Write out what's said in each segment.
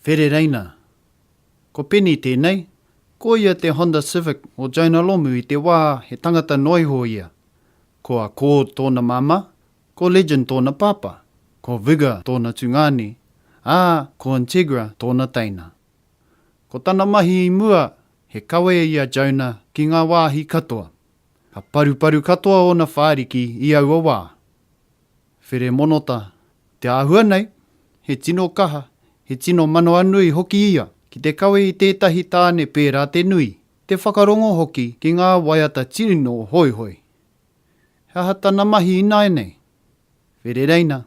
Where reina. Ko peni tēnei, ko ia te Honda Civic o Jaina Lomu I te wā he tangata noiho ia. Ko a Cord tōna mama, ko Legend tōna papa, ko Vigor tōna tungane, ko Integra tōna teina. Ko tana mahi I mua, he kawe ia Jaina ki ngā wāhi katoa. Ka paruparu katoa o na whāriki I aua wā. Where monota, te āhua nei, he tino kaha, he tino manoa nui hoki ia, ki te kawe I tētahi tāne pērā te nui, te whakarongo hoki ki ngā waiata tirino hoi hoi. He aha tana mahi I nai nei. Where reina,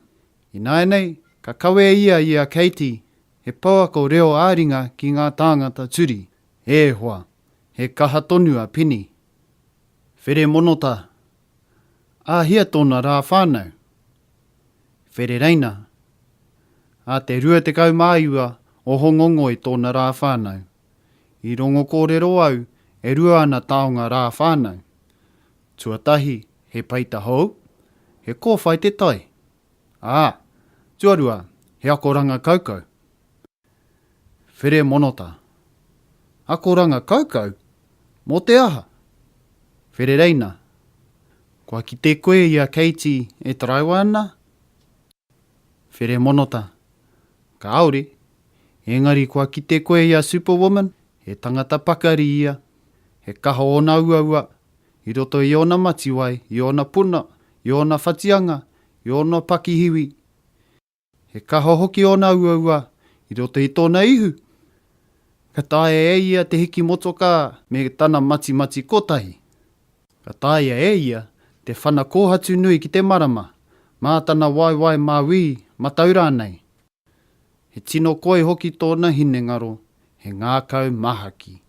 I nai nei, ka kawe ia Katie, he pauako reo āringa ki ngā tāngata turi, e hoa, he kaha tonu a peni. Where monota, hia tōna rā whānau. Where reina, te rua te kau māiua o hongongo I tōna rā whānau. I rongo kōrero au, e rua ana taonga rā whānau. Tuatahi, he paita hou, he kōwhai te tai. Tuarua, he akoranga kaukau. Where monota, akoranga kaukau? Mō te aha? Where reina, kua ki te koe ia Katie e taraiwa ana? Where monota, ka aore, engari kua ki te koe ia Superwoman, he tangata pakari ia, he kaha o na uaua, I roto I ona matiwai, I ona puna, I ona whatianga, I ona pakihiwi. He kaha hoki o na uaua, I roto I tōna ihu. Ka tae e ia te hiki motoka me tana mati kotahi. Ka tae e ia te whana kōhatu nui ki te marama, mā tana waiwai māwi mataura nei. He tino koe hoki tōna hinengaro, he ngākau mahaki.